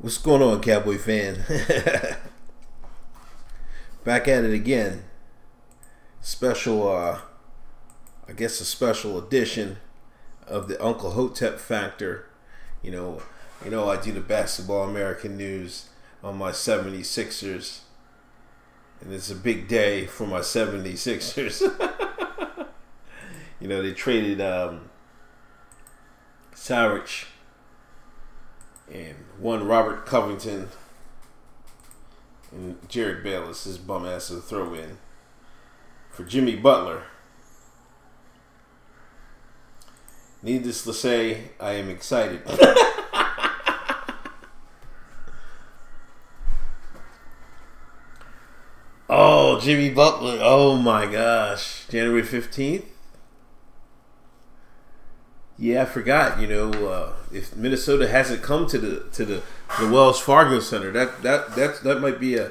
What's going on, Cowboy fan? Back at it again. Special, I guess a special edition of the Uncle Hotep Factor. You know, I do the Basketball American News on my 76ers. And it's a big day for my 76ers. You know, they traded Saric and one Robert Covington and Jared Bayless, his bum ass to throw in, for Jimmy Butler. Needless to say, I am excited. Oh, Jimmy Butler. Oh my gosh. January 15th? Yeah, I forgot. You know, if Minnesota hasn't come to the Wells Fargo Center, that might be a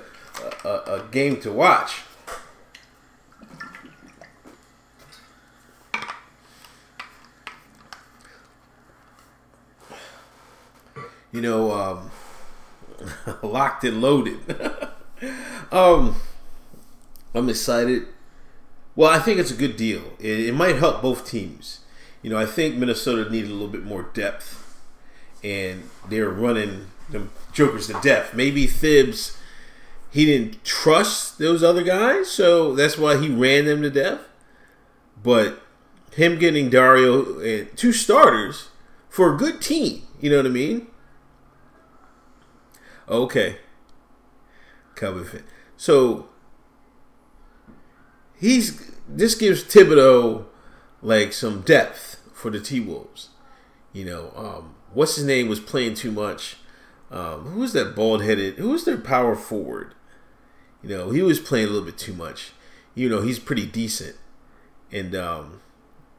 game to watch. You know, locked and loaded. I'm excited. Well, I think it's a good deal. It might help both teams. You know, I think Minnesota needed a little bit more depth, and they're running them jokers to death. Maybe Thibs, he didn't trust those other guys, so that's why he ran them to death. But him getting Dario and two starters for a good team, you know what I mean? Okay. Cowboy fan. So this gives Thibodeau like some depth for the T-Wolves. You know, what's his name was playing too much. Who was that bald-headed? Who was their power forward? You know, he was playing a little bit too much. You know, he's pretty decent. And,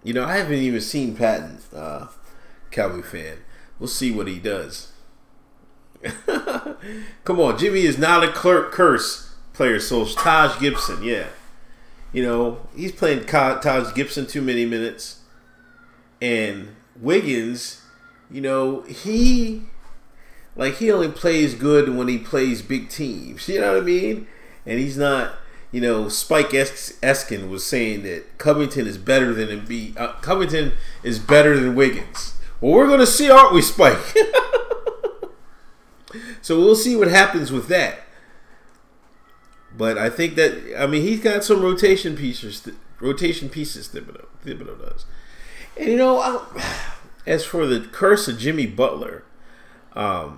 you know, I haven't even seen Patton, Cowboy fan. We'll see what he does. Come on, Jimmy is not a curse player, so it's Taj Gibson, yeah. You know, he's playing Taj Gibson too many minutes. And Wiggins, you know, he only plays good when he plays big teams. You know what I mean? And he's not, you know, Spike Eskin was saying that Covington is better than Embiid. Covington is better than Wiggins. Well, we're going to see, aren't we, Spike? So we'll see what happens with that. But I think that, I mean, he's got some rotation pieces. Thibodeau does. And you know, as for the curse of Jimmy Butler, I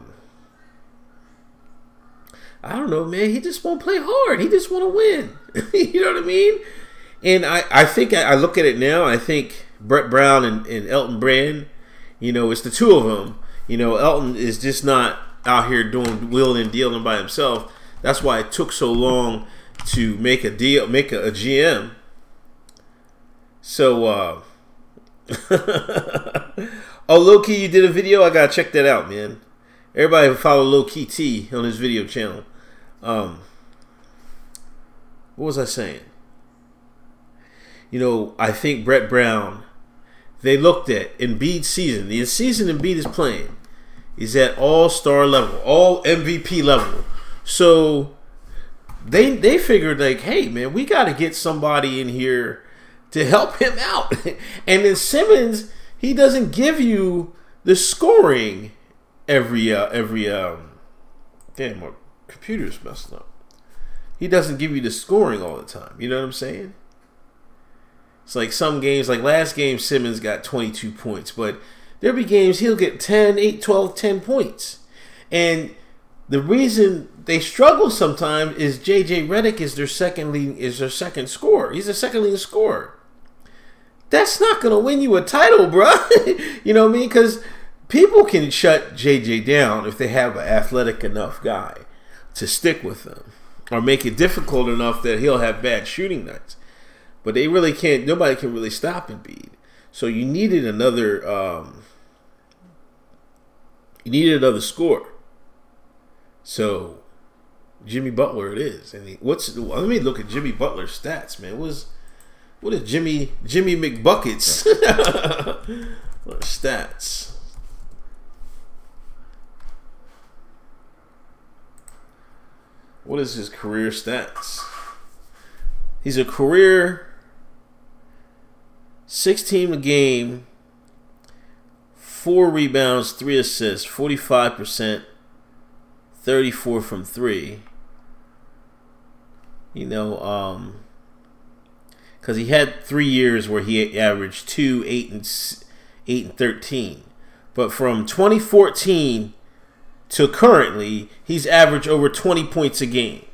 don't know, man. He just won't play hard. He just want to win. You know what I mean? And I think I look at it now. I think Brett Brown and Elton Brand, you know, it's the two of them. You know, Elton is just not out here doing wheeling and dealing by himself. That's why it took so long to make a deal, make a GM. So, oh, Low Key, you did a video. I gotta check that out, man. Everybody follow Low Key T on his video channel. What was I saying? You know, I think Brett Brown, they looked at Embiid's season. The season Embiid is playing is at all-star level, all MVP level. So they figured, like, hey, man, we got to get somebody in here to help him out. And then Simmons, he doesn't give you the scoring every damn, my computer's messing up. He doesn't give you the scoring all the time. You know what I'm saying? It's like some games, like last game, Simmons got 22 points, but there'll be games he'll get 10, 8, 12, 10 points. And the reason they struggle sometimes is J.J. Redick is their second scorer. He's the second leading scorer. That's not going to win you a title, bro. You know what I mean? Because people can shut J.J. down if they have an athletic enough guy to stick with them, or make it difficult enough that he'll have bad shooting nights. But they really can't. Nobody can really stop Embiid. So you needed another. You needed another scorer. So Jimmy Butler it is. And let me look at Jimmy Butler's stats, man. What is Jimmy McBuckets stats? what is his career stats? He's a career 16 a game, 4 rebounds, 3 assists, 45%, 34 from 3. You know, because he had 3 years where he averaged 2, 8, and 13. But from 2014 to currently, he's averaged over 20 points a game.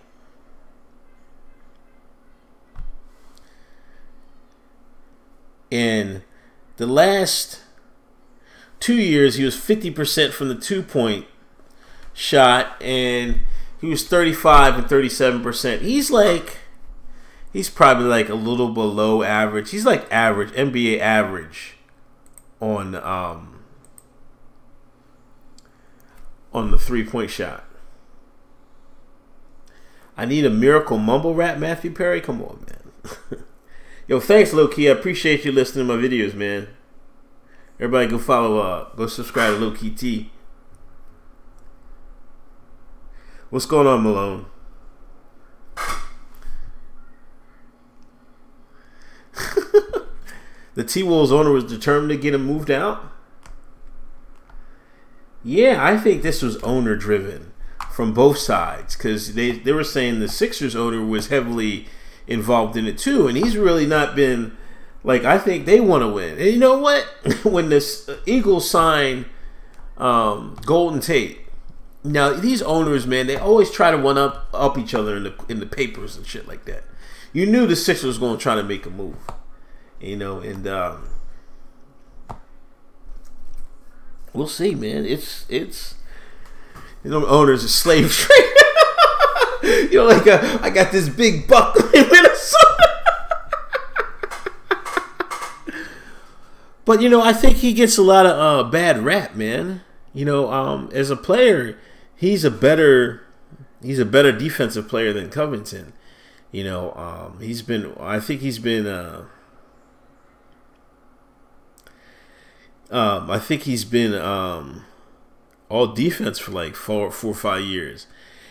In the last 2 years, he was 50% from the 2-point shot, and he was 35 and 37%. He's probably like a little below average. He's like average, NBA average on the 3-point shot. I need a miracle mumble rap, Matthew Perry. Come on, man. Yo, thanks, Low Key. I appreciate you listening to my videos, man. Everybody go follow, go subscribe to Low Key T. What's going on, Malone? The T-Wolves owner was determined to get him moved out? Yeah, I think this was owner-driven from both sides, because they were saying the Sixers owner was heavily involved in it too, and he's really not been, like, I think they want to win. And you know what? When the Eagles sign Golden Tate, now these owners, man, they always try to one up each other in the papers and shit like that. You knew the Sixers was going to try to make a move, you know, and we'll see, man. It's you know, owners are slave trade. You know, like I got this big buck in Minnesota. But you know, I think he gets a lot of bad rap, man. You know, as a player, he's a better defensive player than Covington. You know, I think he's been all defense for like 4 or 5 years.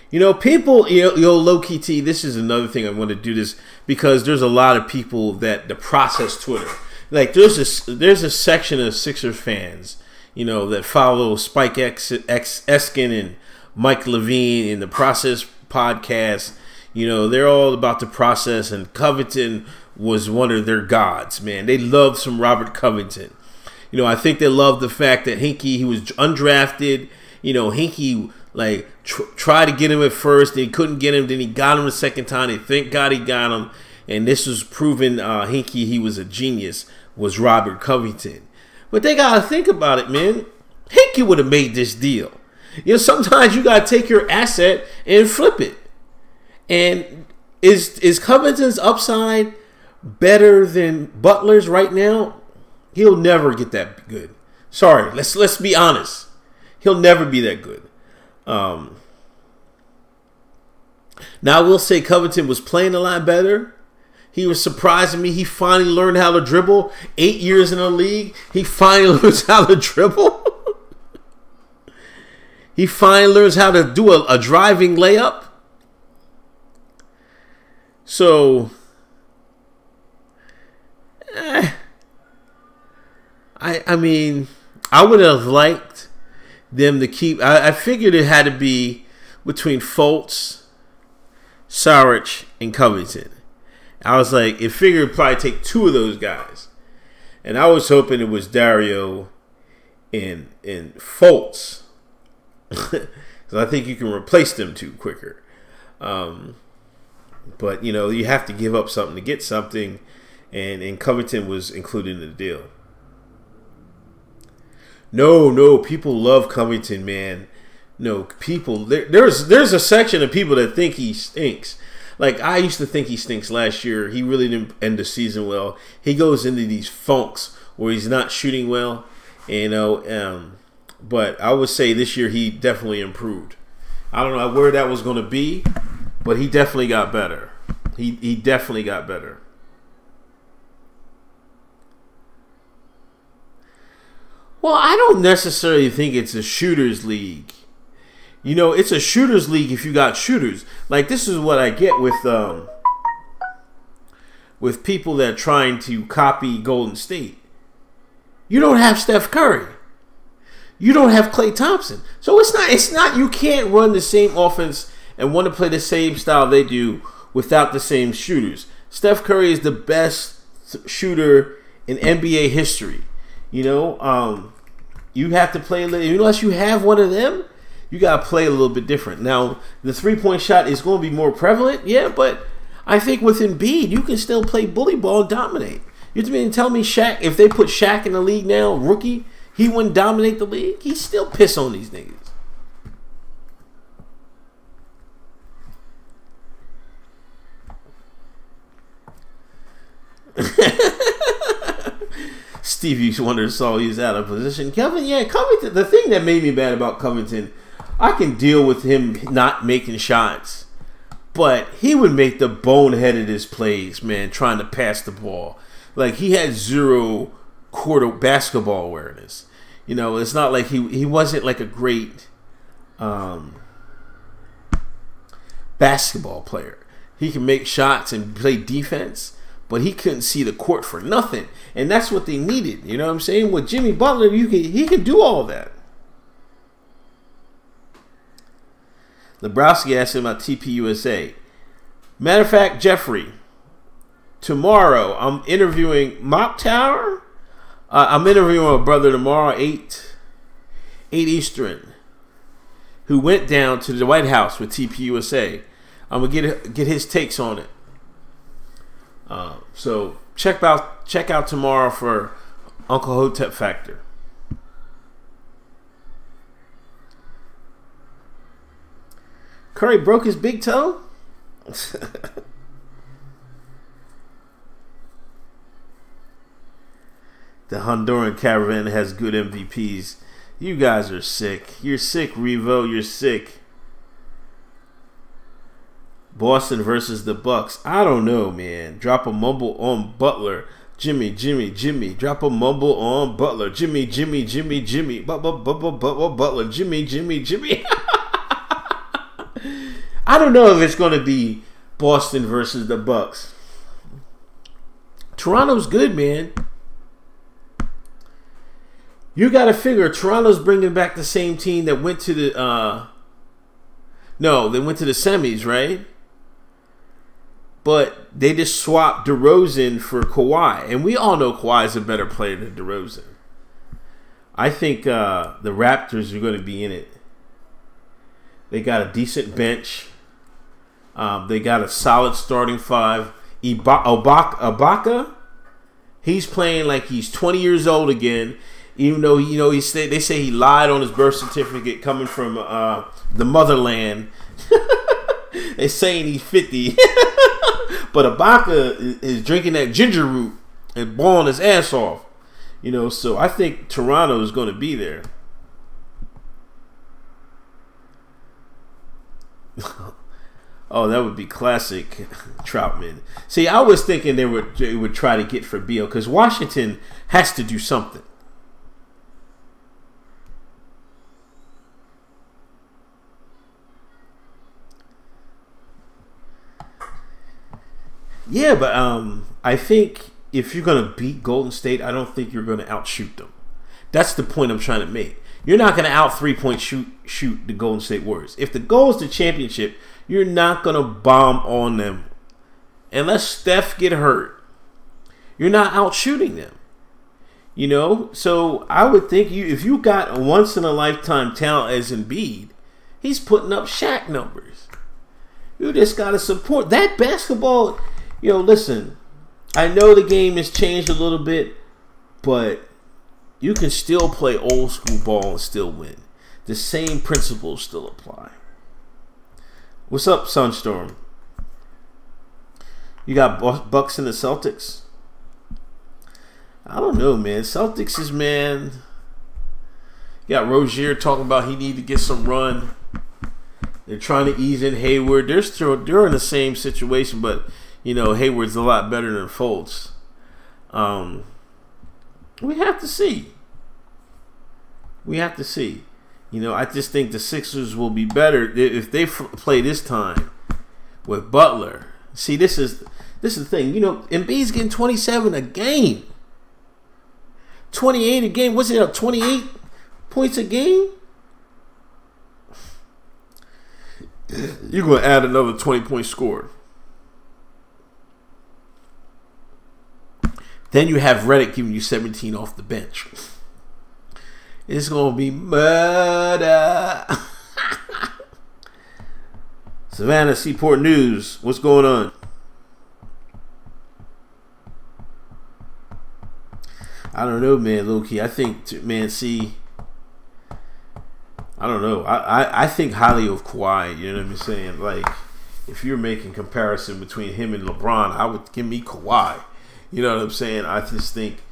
You know, people, yo, Low Key T, this is another thing I want to do this because there's a lot of people that the process Twitter. Like there's a section of Sixers fans, you know, that follow Spike Eskin and Mike Levine in the Process podcast. You know, they're all about the process, and Covington was one of their gods, man. They loved some Robert Covington. You know, I think they loved the fact that he was undrafted. You know, Hinkie like tried to get him at first, they couldn't get him. Then he got him the second time. They thank God he got him, and this was proven. Hinkie, he was a genius. Was Robert Covington, but they gotta think about it, man. Hinkie would have made this deal. You know, sometimes you gotta take your asset and flip it. And is Covington's upside better than Butler's right now? He'll never get that good. Sorry, let's be honest. He'll never be that good. Now I will say Covington was playing a lot better. He was surprising me. He finally learned how to dribble. 8 years in the league, he finally learns how to dribble. He finally learns how to do a driving layup. So, I mean, I would have liked them to keep. I figured it had to be between Fultz, Saric, and Covington. I was like, it figured it'd probably take 2 of those guys, and I was hoping it was Dario and Fultz, because I think you can replace them 2 quicker. But you know, you have to give up something to get something, and Covington was included in the deal. No, people love Covington, man. No, people, there's a section of people that think he stinks. Like, I used to think he stinks last year. He really didn't end the season well. He goes into these funks where he's not shooting well, you know. But I would say this year he definitely improved. I don't know where that was going to be, but he definitely got better. He definitely got better. Well, I don't necessarily think it's a shooter's league. You know, it's a shooters league if you got shooters. Like, this is what I get with people that are trying to copy Golden State. You don't have Steph Curry. You don't have Klay Thompson. So it's not you can't run the same offense and want to play the same style they do without the same shooters. Steph Curry is the best shooter in NBA history. You know, you have to play a little, unless you have one of them, you got to play a little bit different. Now, the three-point shot is going to be more prevalent, yeah, but I think with Embiid, you can still play bully ball and dominate. You mean tell me Shaq, if they put Shaq in the league now, rookie, he wouldn't dominate the league? He still piss on these niggas. Stevie Wonder saw he was out of position. Covington, the thing that made me bad about Covington, I can deal with him not making shots, but he would make the boneheadedest plays, man, trying to pass the ball. Like, he had zero basketball awareness. You know, it's not like he wasn't like a great basketball player. He can make shots and play defense, but he couldn't see the court for nothing. And that's what they needed. You know what I'm saying? With Jimmy Butler, he can do all that. Lebrowski asked him about TPUSA. Matter of fact, Jeffrey, tomorrow I'm interviewing Mop Tower. I'm interviewing a brother tomorrow, 8 Eastern, who went down to the White House with TPUSA. I'm gonna get his takes on it. So check out tomorrow for Uncle Hotep Factor. Curry broke his big toe? The Honduran caravan has good MVPs. You guys are sick. You're sick, Revo. You're sick. Boston versus the Bucks. I don't know, man. Drop a mumble on Butler. Jimmy. Drop a mumble on Butler. Jimmy. Butler. Jimmy. I don't know if it's going to be Boston versus the Bucks. Toronto's good, man. You got to figure Toronto's bringing back the same team that went to the they went to the semis, right? But they just swapped DeRozan for Kawhi, and we all know Kawhi is a better player than DeRozan. I think the Raptors are going to be in it. They got a decent bench. They got a solid starting five. Ibaka, he's playing like he's 20 years old again. Even though they say he lied on his birth certificate, coming from the motherland. They're saying he's 50, but Ibaka is drinking that ginger root and balling his ass off. So I think Toronto is going to be there. Oh, that would be classic Troutman. See, I was thinking they would try to get for Beal because Washington has to do something. Yeah, but I think if you're going to beat Golden State, I don't think you're going to outshoot them. That's the point I'm trying to make. You're not going to out 3-point shoot the Golden State Warriors. If the goal is the championship, you're not going to bomb on them. Unless Steph get hurt, you're not out shooting them. So I would think if you got a once in a lifetime talent as Embiid, he's putting up Shaq numbers. You just got to support that basketball. Listen, I know the game has changed a little bit, but you can still play old school ball and still win. The same principles still apply. What's up, Sunstorm? You got Bucks and the Celtics? I don't know, man. Celtics is, man. You got Rozier talking about he need to get some run. They're trying to ease in Hayward. They're in the same situation, but Hayward's a lot better than Fultz. We have to see. I just think the Sixers will be better if they play this time with Butler. See, this is the thing. Embiid's getting 27 a game, 28 a game. What's it up? 28 points a game. You're going to add another 20 points scored. Then you have Redick giving you 17 off the bench. It's going to be murder. Savannah, Seaport News. What's going on? I don't know, man, low-key. I think, man, I don't know. I think highly of Kawhi. You know what I'm saying? Like, if you're making comparison between him and LeBron, I would give me Kawhi. You know what I'm saying? I just think,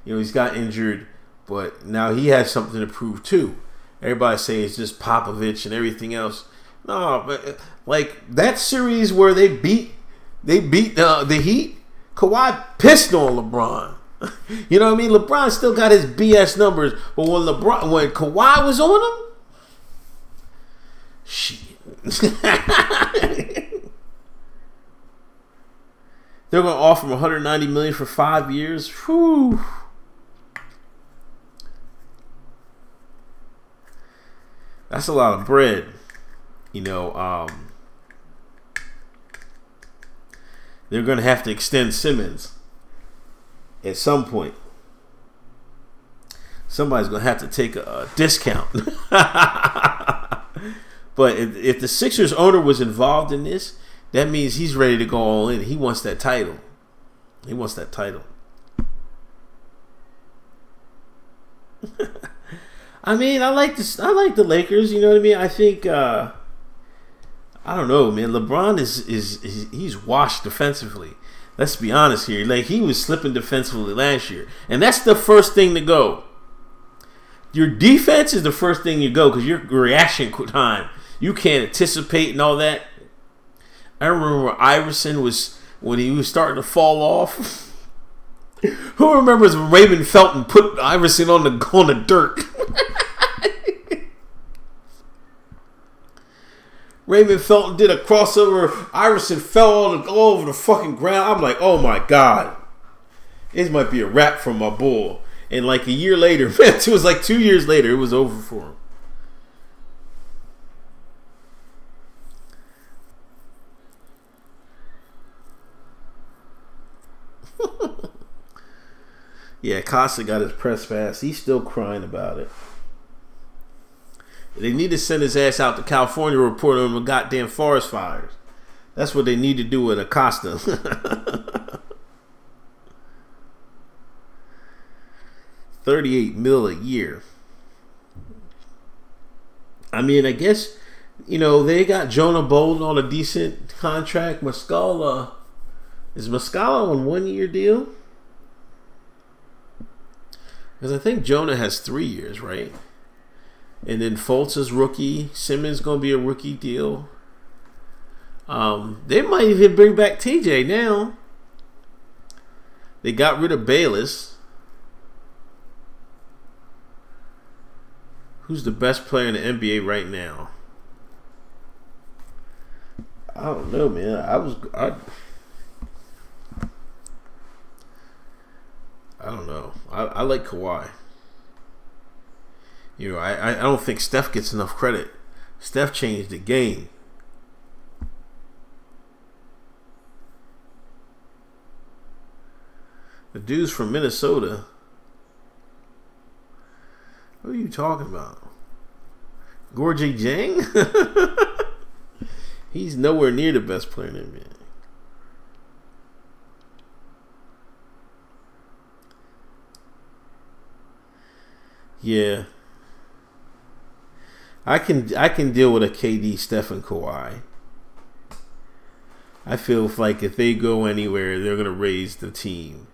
he's got injured, but now he has something to prove too. Everybody say it's just Popovich and everything else. No, but like that series where they beat the Heat, Kawhi pissed on LeBron. You know what I mean? LeBron still got his BS numbers, but when Kawhi was on him, shit. They're going to offer him $190 million for 5 years. Whew. That's a lot of bread. They're going to have to extend Simmons at some point. Somebody's going to have to take a discount. But if the Sixers owner was involved in this, that means he's ready to go all in. He wants that title. He wants that title. I mean, I like the Lakers. You know what I mean? I think I don't know, man. LeBron he's washed defensively. Let's be honest here. Like, he was slipping defensively last year, and that's the first thing to go. Your defense is the first thing you go because your reaction time, you can't anticipate and all that. I remember Iverson when he was starting to fall off. Who remembers when Raymond Felton put Iverson on the dirt? Raymond Felton did a crossover. Iverson fell all over the fucking ground. I'm like, oh my God. This might be a wrap from my bull. And like a year later, man, it was like 2 years later, it was over for him. Yeah, Costa got his press pass. He's still crying about it. They need to send his ass out to California to report on the goddamn forest fires. That's what they need to do with Acosta. $38 million a year. I mean, I guess, they got Jonah Bolden on a decent contract. Muscala. Is Muscala on 1 year deal? Because I think Jonah has 3 years, right? And then Fultz is rookie. Simmons going to be a rookie deal. They might even bring back TJ now. They got rid of Bayless. Who's the best player in the NBA right now? I don't know, man. I don't know. I like Kawhi. I don't think Steph gets enough credit. Steph changed the game. The dude's from Minnesota. What are you talking about? Gorgie Jang? He's nowhere near the best player in the NBA. Yeah. I can deal with a KD, Steph, and Kawhi. I feel like if they go anywhere, they're gonna raise the team.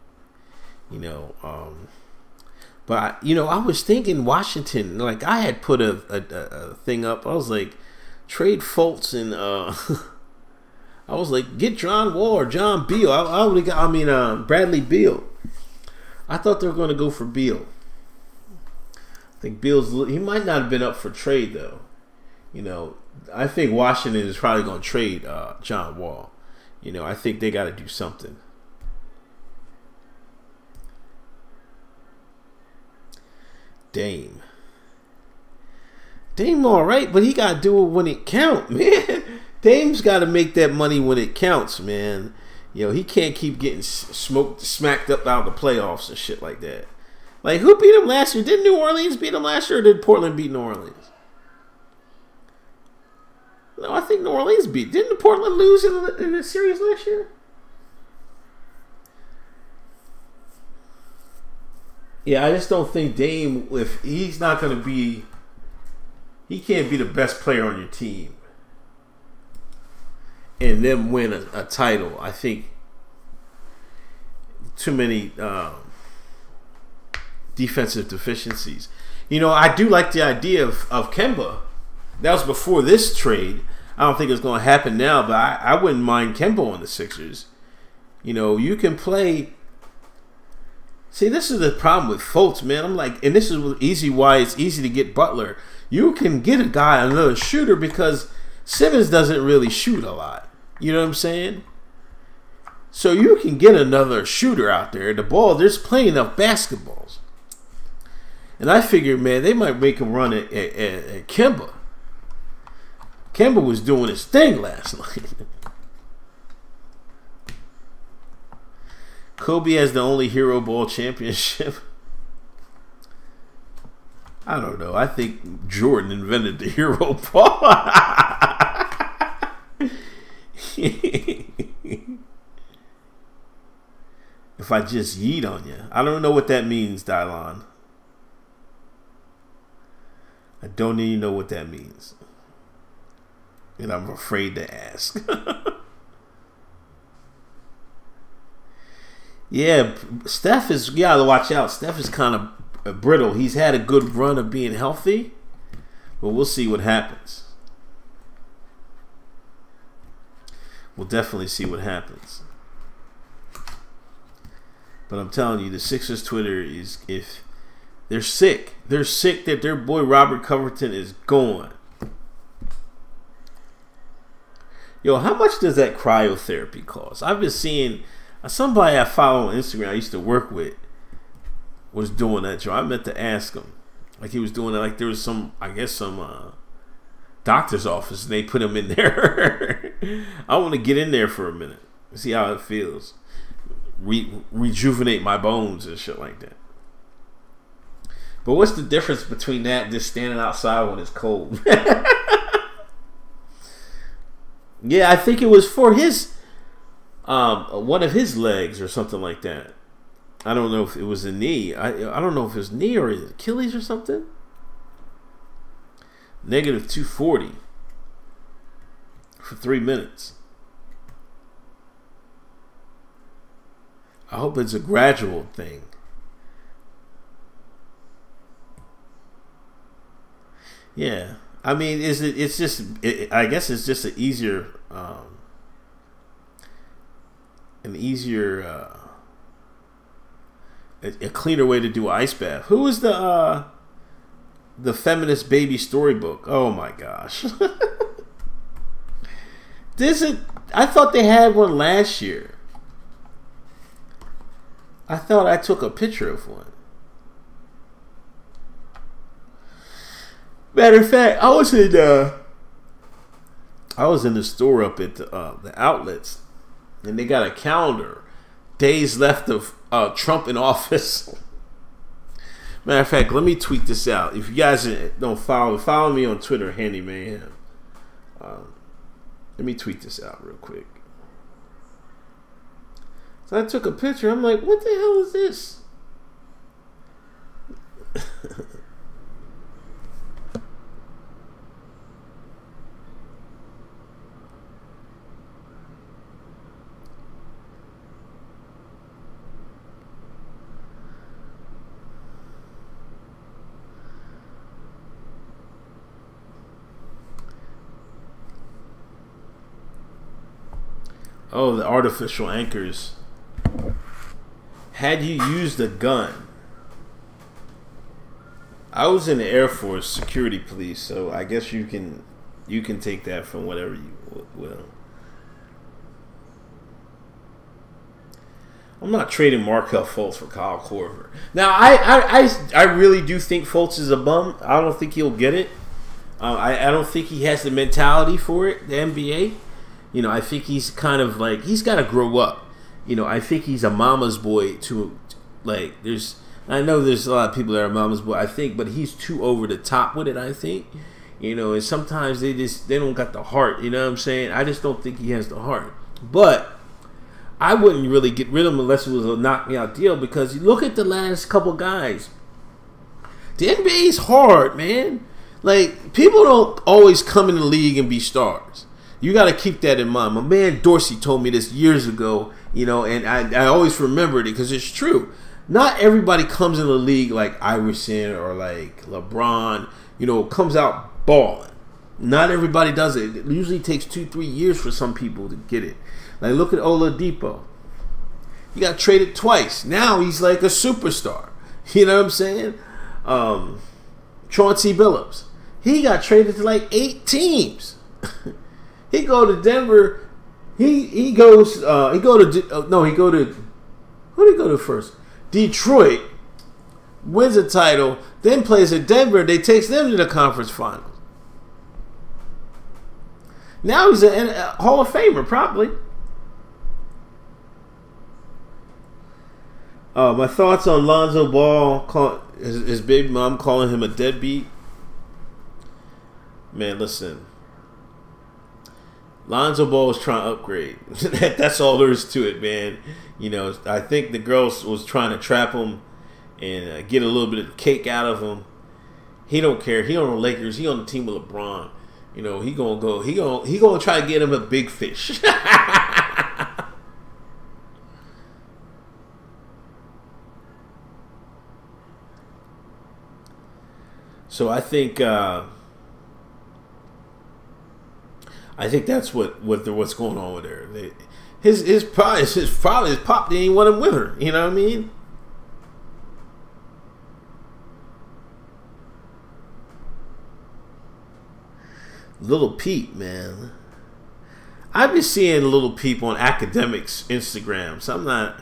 But I was thinking Washington. Like, I had put a thing up. I was like, trade Fultz and I was like, get John Wall or John Beal. Bradley Beal. I thought they were going to go for Beal. I think he might not have been up for trade though. You know, I think Washington is probably going to trade John Wall. You know, I think they got to do something. Dame all right, but he got to do it when it counts, man. Dame's got to make that money when it counts, man. You know, he can't keep getting smacked up out of the playoffs and shit like that. Like, who beat him last year? Didn't New Orleans beat him last year, or did Portland beat New Orleans? No, I think New Orleans beat. Didn't Portland lose in the series last year? Yeah, I just don't think Dame, if he's not going to be, he can't be the best player on your team and then win a title. I think too many defensive deficiencies. You know, I do like the idea of Kemba. That was before this trade. I don't think it's going to happen now, but I wouldn't mind Kemba on the Sixers. You know, you can play. See, this is the problem with Fultz, man. I'm like, and this is why it's easy to get Butler. You can get a guy, another shooter, because Simmons doesn't really shoot a lot. You know what I'm saying? So you can get another shooter out there. The ball, there's plenty enough basketballs. And I figured, man, they might make him run at Kemba. Kemba was doing his thing last night. Kobe has the only Hero Ball championship. I don't know. I think Jordan invented the Hero Ball. If I just yeet on you. I don't know what that means, Dylon. I don't even know what that means. And I'm afraid to ask. Yeah, Steph is, you gotta watch out. Steph is kind of brittle. He's had a good run of being healthy, but we'll see what happens. We'll definitely see what happens. But I'm telling you, the Sixers Twitter is, if they're sick that their boy Robert Covington is gone. Yo, how much does that cryotherapy cost? I've been seeing somebody I follow on Instagram I used to work with was doing that job. I meant to ask him. Like he was doing it, like there was some, I guess some doctor's office and they put him in there. I want to get in there for a minute. See how it feels. Rejuvenate my bones and shit like that. But what's the difference between that and just standing outside when it's cold? Yeah, I think it was for his one of his legs or something like that. I don't know if it was a knee. I don't know if it was knee or Achilles or something. Negative 240 for 3 minutes. I hope it's a gradual thing. Yeah, I mean, it's just. I guess it's just an easier, a cleaner way to do an ice bath. Who is the feminist baby storybook? Oh my gosh! I thought they had one last year. I thought I took a picture of one. Matter of fact, I was in the store up at the outlets, and they got a calendar, days left of Trump in office. Matter of fact, let me tweet this out. If you guys don't follow me on Twitter, Handy Mayhem. Let me tweet this out real quick. So I took a picture. I'm like, what the hell is this? Oh, the artificial anchors. Had you used a gun, I was in the Air Force security police, so I guess you can take that from whatever you will. I'm not trading Markelle Fultz for Kyle Korver. Now, I really do think Fultz is a bum. I don't think he'll get it. I don't think he has the mentality for it, the NBA. You know, I think he's kind of like, he's got to grow up. You know, I think he's a mama's boy to, like, I know there's a lot of people that are mama's boy, I think, but he's too over the top with it, I think. You know, and sometimes they don't got the heart, you know what I'm saying? I just don't think he has the heart. But I wouldn't really get rid of him unless it was a knock me out deal, because you look at the last couple guys. The NBA is hard, man. Like, people don't always come in the league and be stars. You got to keep that in mind. My man Dorsey told me this years ago, you know, and I always remembered it because it's true. Not everybody comes in the league like Iverson or like LeBron, you know, comes out balling. Not everybody does it. It usually takes 2-3 years for some people to get it. Like, look at Oladipo. He got traded twice. Now he's like a superstar. You know what I'm saying? Chauncey Billups. He got traded to like 8 teams. He go to Denver. He go to who did he go to first? Detroit. Wins a title. Then plays at Denver. They takes them to the conference finals. Now he's a Hall of Famer, probably. My thoughts on Lonzo Ball, his big mom calling him a deadbeat. Man, listen. Lonzo Ball was trying to upgrade. That's all there is to it, man. You know, I think the girls was trying to trap him and get a little bit of cake out of him. He don't care. He on the Lakers. He on the team with LeBron. You know, he gonna try to get him a big fish. So I think that's what's going on with her. His pop didn't want him with her. You know what I mean? Little Peep, man. I've been seeing Little Peep on Academics Instagram, so I'm not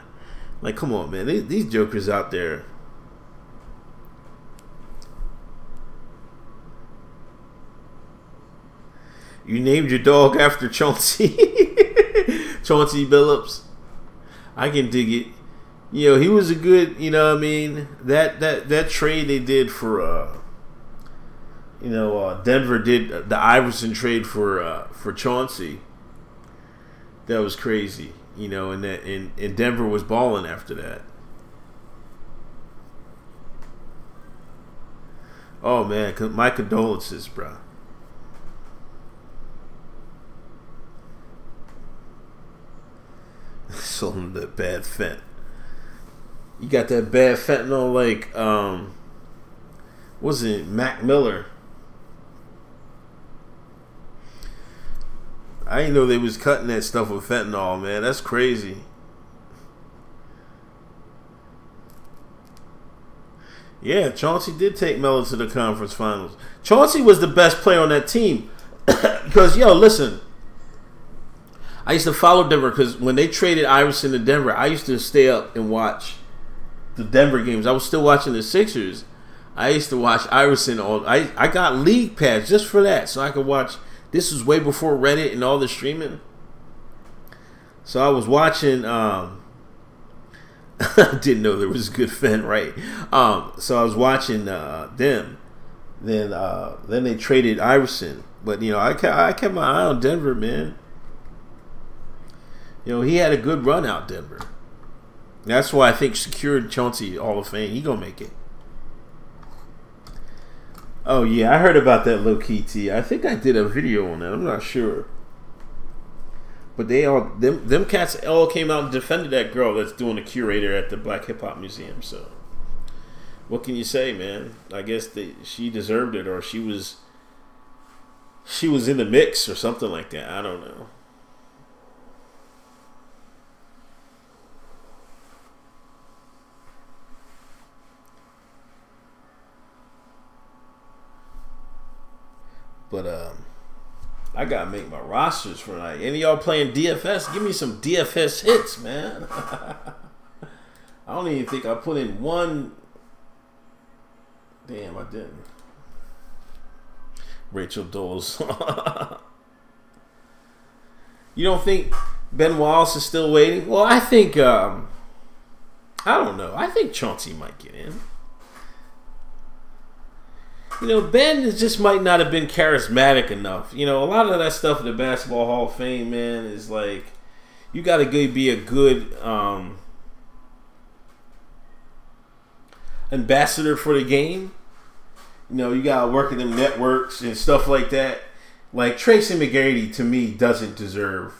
like, come on, man. These jokers out there. You named your dog after Chauncey. Chauncey Billups. I can dig it. You know, he was a good, you know what I mean? That trade they did for Denver did the Iverson trade for Chauncey. That was crazy. You know, and Denver was balling after that. Oh man, my condolences, bro. Sold that bad fent. You got that bad fentanyl like was it Mac Miller? I didn't know they was cutting that stuff with fentanyl, man. That's crazy. Yeah, Chauncey did take Melo to the conference finals. Chauncey was the best player on that team. Because, listen. I used to follow Denver because when they traded Iverson to Denver, I used to stay up and watch the Denver games. I was still watching the Sixers. I used to watch Iverson I got League Pass just for that, so I could watch. This was way before Reddit and all the streaming. So I was watching. I didn't know there was a good fan, right? So I was watching them. Then they traded Iverson, but I kept my eye on Denver, man. He had a good run out Denver. That's why I think secured Chauncey Hall of Fame. He gonna make it. Oh yeah, I heard about that low key T. I think I did a video on that. I'm not sure. But they all them cats all came out and defended that girl that's doing the curator at the Black Hip Hop Museum. So what can you say, man? I guess she deserved it, or she was in the mix or something like that. I don't know. But I gotta make my rosters for tonight. Any of y'all playing DFS? Give me some DFS hits, man. I don't even think I put in one. Damn, I didn't. Rachel Doles. You don't think Ben Wallace is still waiting? Well, I think, I don't know. I think Chauncey might get in. You know, Ben just might not have been charismatic enough. You know, a lot of that stuff in the Basketball Hall of Fame, man, is like, you got to be a good ambassador for the game. You know, you got to work in them networks and stuff like that. Like, Tracy McGrady, to me, doesn't deserve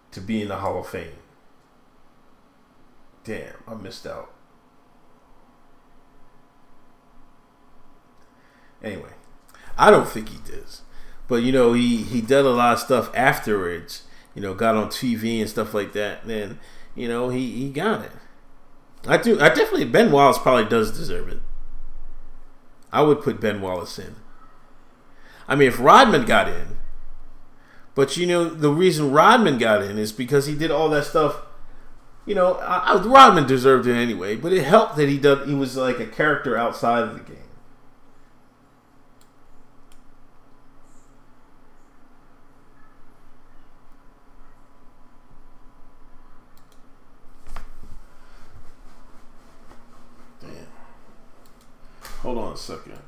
to be in the Hall of Fame. Damn, I missed out. Anyway, I don't think he does. But, you know, he did a lot of stuff afterwards. You know, got on TV and stuff like that. And then, you know, he got it. I definitely, Ben Wallace probably does deserve it. I would put Ben Wallace in. I mean, if Rodman got in, but you know, the reason Rodman got in is because he did all that stuff. You know, Rodman deserved it anyway, but it helped that he was like a character outside of the game. Damn. Hold on a second.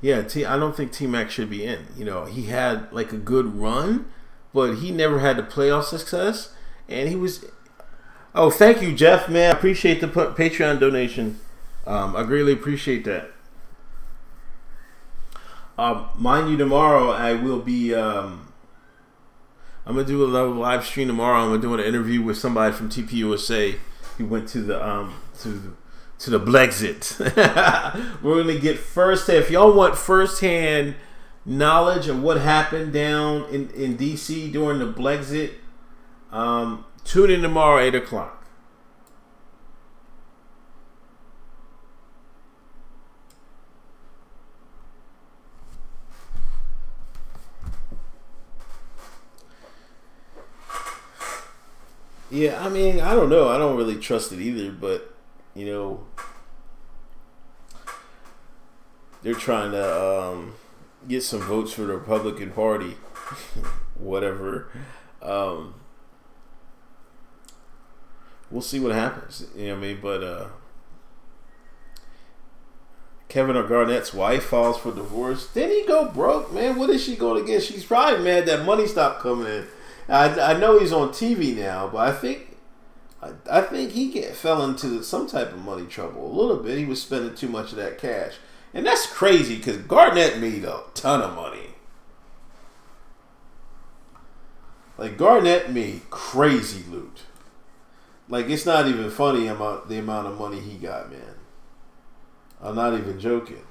Yeah, I don't think T-Mac should be in. You know, he had like a good run, but he never had the playoff success. And he was... Oh, thank you, Jeff, man. I appreciate the Patreon donation. I greatly appreciate that. Mind you, tomorrow I will be... I'm going to do a live stream tomorrow. I'm going to do an interview with somebody from TPUSA who went to the Blexit. We're going to get if y'all want first-hand knowledge of what happened down in D.C. during the Blexit, tune in tomorrow, 8 o'clock. Yeah, I mean, I don't know. I don't really trust it either, but, you know, they're trying to get some votes for the Republican Party. Whatever. We'll see what happens. You know what I mean? But Kevin Garnett's wife files for divorce. Didn't he go broke, man? What is she going to get? She's probably mad that money stopped coming in. I know he's on TV now, but I think he fell into some type of money trouble a little bit. He was spending too much of that cash. And that's crazy because Garnett made a ton of money. Like, Garnett made crazy loot. Like, it's not even funny about the amount of money he got, man. I'm not even joking.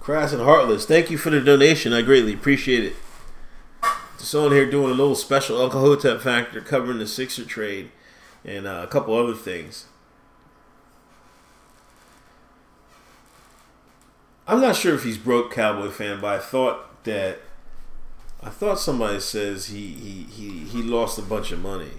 Crass and Heartless, thank you for the donation. I greatly appreciate it. Just on here doing a little special Uncle Hotep factor covering the Sixer trade and a couple other things. I'm not sure if he's broke, Cowboy fan, but I thought somebody says he lost a bunch of money.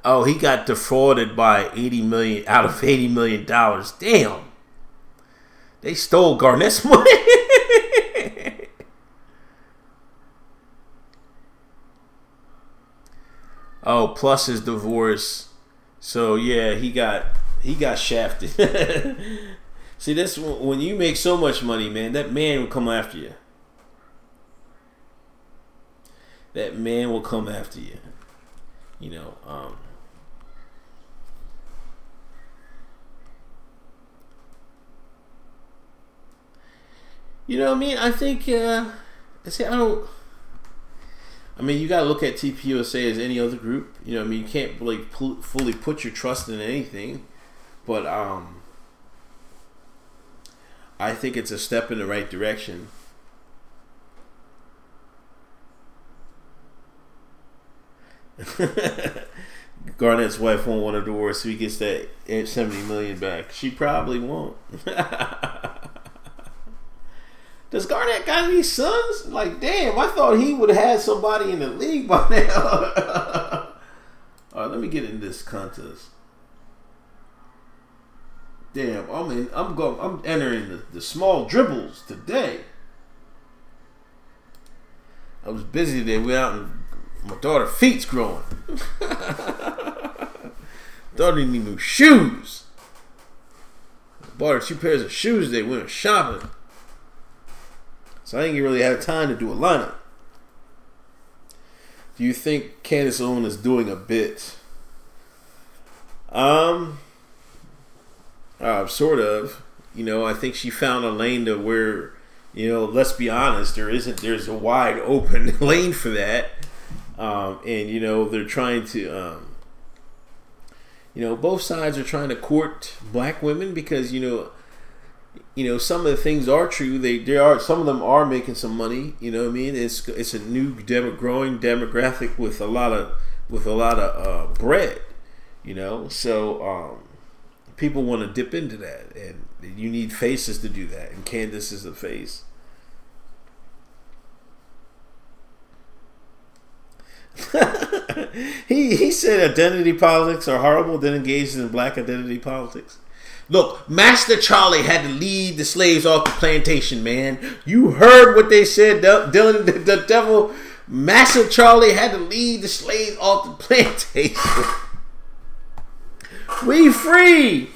Oh, he got defrauded by $80 million out of $80 million. Damn. They stole Garnett's money. Oh, plus his divorce. So yeah, he got shafted. See, this when you make so much money, man, that man will come after you. that man will come after you. You know, you know what I mean? I think, see, I don't. I mean, you gotta look at TPUSA as any other group. You know what I mean? You can't really fully put your trust in anything. But I think it's a step in the right direction. Garnett's wife won't want a divorce, so he gets that $70 million back. She probably won't. Does Garnett got any sons? Like, damn, I thought he would have had somebody in the league by now. All right, let me get in this contest. Damn, I'm entering the small dribbles today. I was busy today. We out and my daughter's feet's growing. Daughter need new shoes. Bought her 2 pairs of shoes today. We went shopping. So I ain't really have time to do a lineup. Do you think Candace Owens is doing a bit? Sort of. You know, I think she found a lane to where, you know, let's be honest, there's a wide open lane for that. And, you know, they're trying to, you know, both sides are trying to court black women because, you know, some of the things are true. Some of them are making some money. You know what I mean? It's a new growing demographic with a lot of bread. You know, so people want to dip into that, and you need faces to do that. And Candace is a face. he said identity politics are horrible. Then engaged in black identity politics. Look, Master Charlie had to lead the slaves off the plantation, man. You heard what they said, Dylan, the devil. Master Charlie had to lead the slaves off the plantation. We free.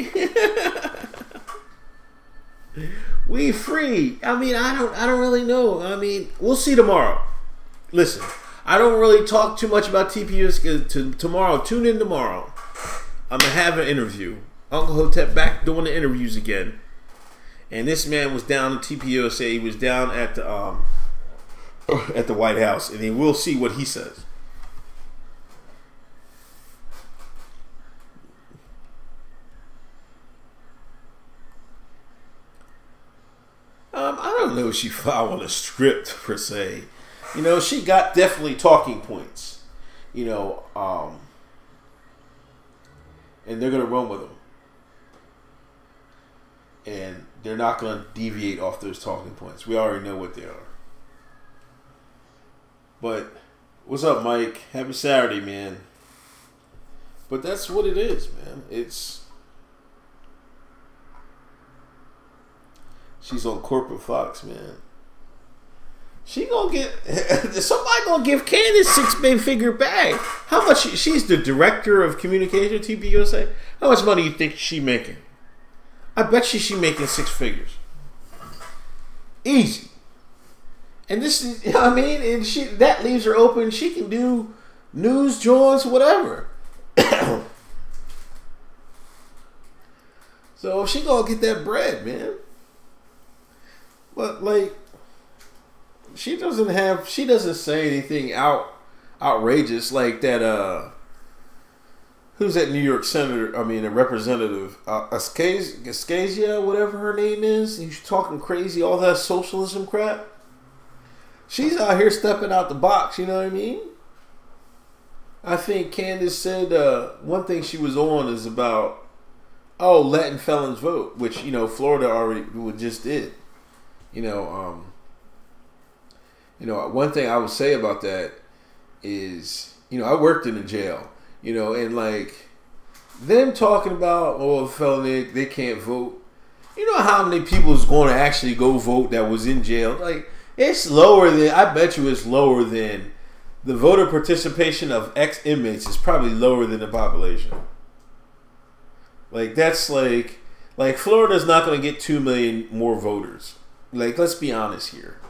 We free. I mean, I don't really know. I mean, we'll see tomorrow. Listen, I don't really talk too much about TPUS tomorrow. Tune in tomorrow. I'm gonna have an interview. Uncle Hotep back doing the interviews again, and this man was down in TPUSA. He was down at the White House, and then we'll see what he says. I don't know if she followed a script per se. You know, she got definitely talking points. You know, and they're gonna run with them. And they're not going to deviate off those talking points. We already know what they are. But, what's up, Mike? Happy Saturday, man. But that's what it is, man. She's on corporate Fox, man. She gonna get... somebody gonna give Candace $6-figure bag. How much... She's the director of communication at TPUSA. How much money do you think she's making? I bet she's making 6 figures. Easy. And this is, you know what I mean? And that leaves her open. She can do news, joints, whatever. So she gonna get that bread, man. But like, she doesn't say anything outrageous like that. Who's that New York senator? I mean, a representative, Ascasia, whatever her name is. He's talking crazy, all that socialism crap. She's out here stepping out the box. You know what I mean? I think Candace said one thing she was on is about letting felons vote, which Florida already just did. One thing I would say about that is I worked in a jail. And like them talking about, felony, they can't vote. You know how many people is going to actually go vote that was in jail? Like, it's lower than, I bet you it's lower than the voter participation of ex-inmates is probably lower than the population. Like, that's like Florida's not going to get 2 million more voters. Like, let's be honest here.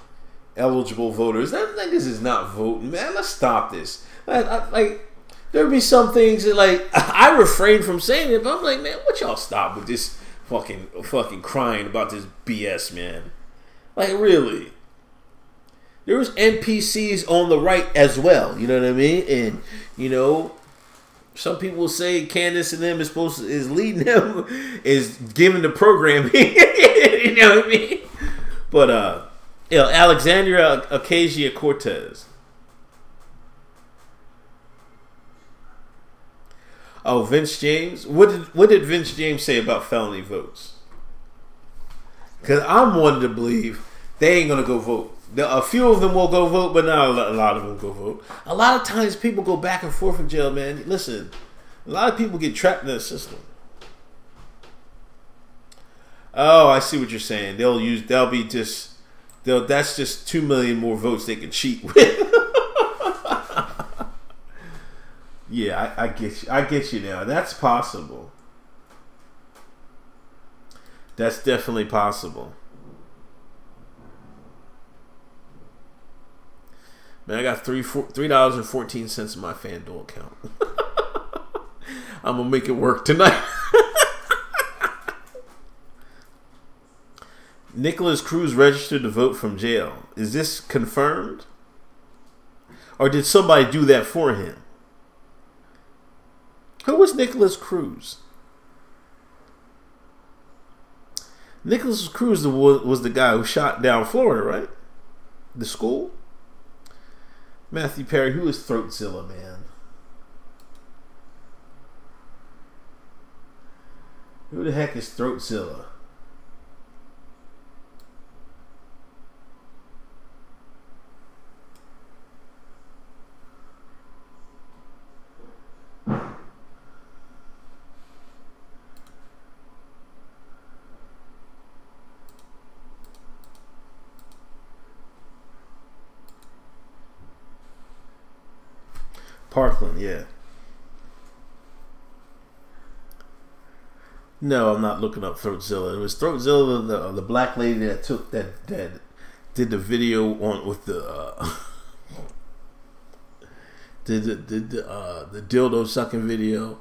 eligible voters. That niggas is not voting, man. Let's stop this. Like, there'd be some things that, like, I refrain from saying it, but I'm like, man, what y'all stop with this fucking crying about this BS, man? Like, really? There was NPCs on the right as well, you know what I mean? And, you know, some people say Candace and them is leading them, is giving the programming, you know what I mean? But, you know, Alexandria Ocasio-Cortez. Oh, Vince James. What did Vince James say about felony votes? Because I'm wanting to believe they ain't gonna go vote. A few of them will go vote, but not a lot of them go vote. A lot of times people go back and forth in jail, man. Listen, a lot of people get trapped in that system. Oh, I see what you're saying. That's just 2 million more votes they can cheat with. Yeah, I get you. I get you now. That's possible. That's definitely possible. Man, I got $3.14 in my FanDuel account. I'm gonna make it work tonight. Nicholas Cruz registered to vote from jail. Is this confirmed? Or did somebody do that for him? Who was Nicholas Cruz? Nicholas Cruz was the guy who shot down Florida, right? The school? Matthew Perry, who is Throatzilla, man? Who the heck is Throatzilla? Parkland, yeah. No, I'm not looking up Throatzilla. It was Throatzilla, the black lady that did the video on with the did the dildo sucking video.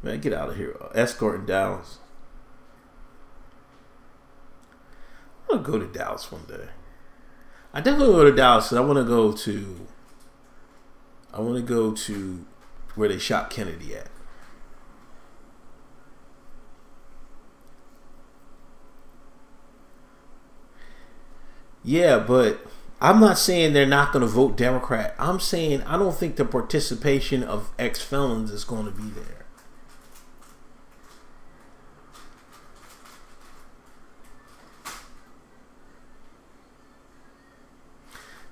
Man, get out of here. Escort in Dallas. I'm gonna go to Dallas one day. I definitely go to Dallas because I want to go to where they shot Kennedy at. Yeah, but I'm not saying they're not going to vote Democrat. I'm saying I don't think the participation of ex-felons is going to be there.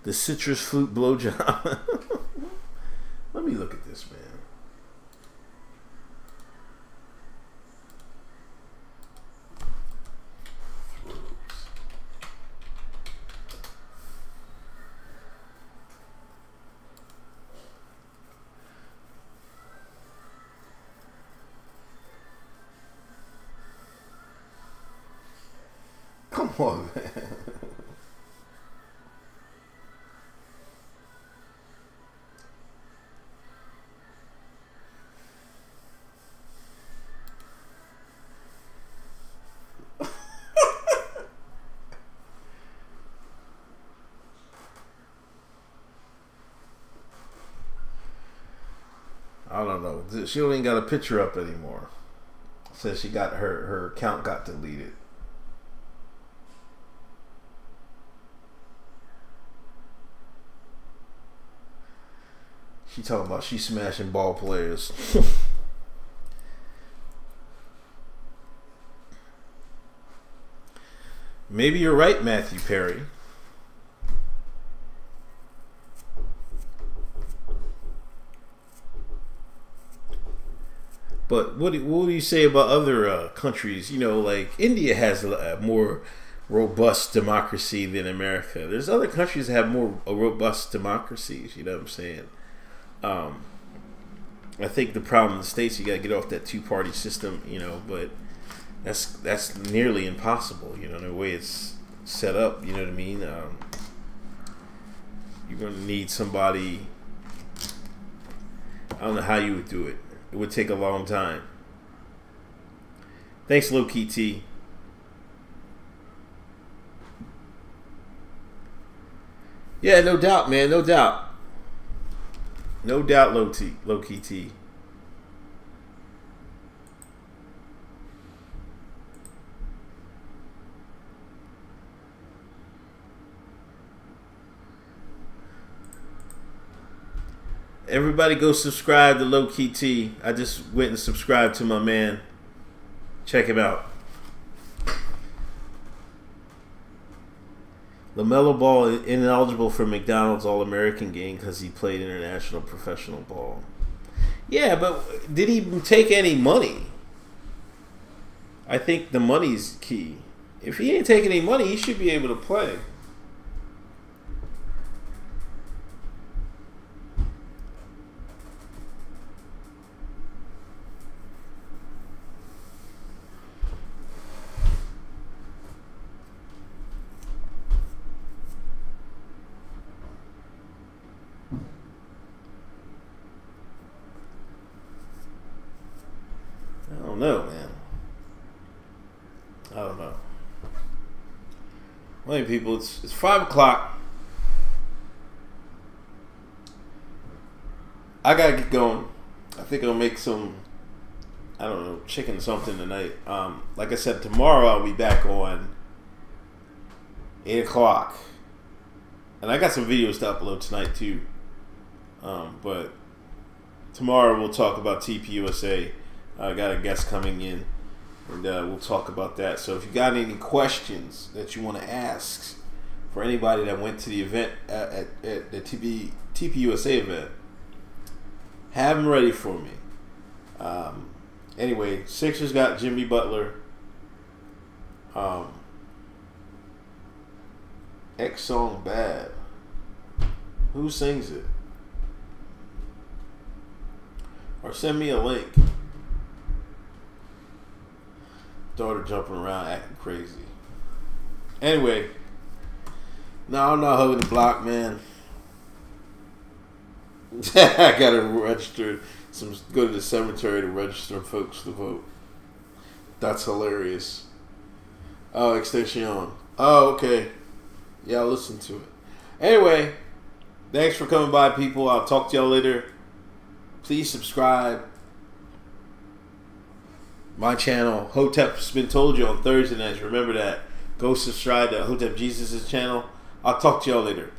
The citrus fruit blowjob. Let me look at this, man. Come on, man. I don't know. She don't even got a picture up anymore. Says she got her account got deleted. She talking about she smashing ball players. Maybe you're right, Matthew Perry. But what do you say about other countries? You know, like India has a more robust democracy than America. There's other countries that have more robust democracies. You know what I'm saying? I think the problem in the States, you got to get off that two-party system. You know, but that's nearly impossible. You know, the way it's set up. You know what I mean? you're going to need somebody. I don't know how you would do it. It would take a long time. Thanks, Low Key T. Yeah, no doubt, man. No doubt. No doubt, Low Key T. Everybody go subscribe to Low Key T. I just went and subscribed to my man. Check him out. LaMelo Ball ineligible for McDonald's All-American game because he played international professional ball. Yeah, but did he take any money? I think the money's key. If he ain't taking any money, he should be able to play. I don't know, man. I don't know. Well, people, it's 5 o'clock. I gotta get going. I think I'll make some, I don't know, chicken something tonight. Like I said, tomorrow I'll be back on 8 o'clock. And I got some videos to upload tonight too. But tomorrow we'll talk about TPUSA. I got a guest coming in, and we'll talk about that. So if you got any questions that you want to ask for anybody that went to the event at the TPUSA event, have them ready for me. Anyway, Sixers got Jimmy Butler. X song bad. Who sings it? Or send me a link. Daughter jumping around acting crazy. Anyway, no, I'm not hugging the block, man. I gotta register go to the cemetery to register folks to vote. That's hilarious. Oh, extension. Oh, okay. Yeah, I'll listen to it. Anyway, thanks for coming by, people. I'll talk to y'all later. Please subscribe. My channel, Hotep's been told you on Thursday nights. Remember that. Go subscribe to Hotep Jesus' channel. I'll talk to y'all later.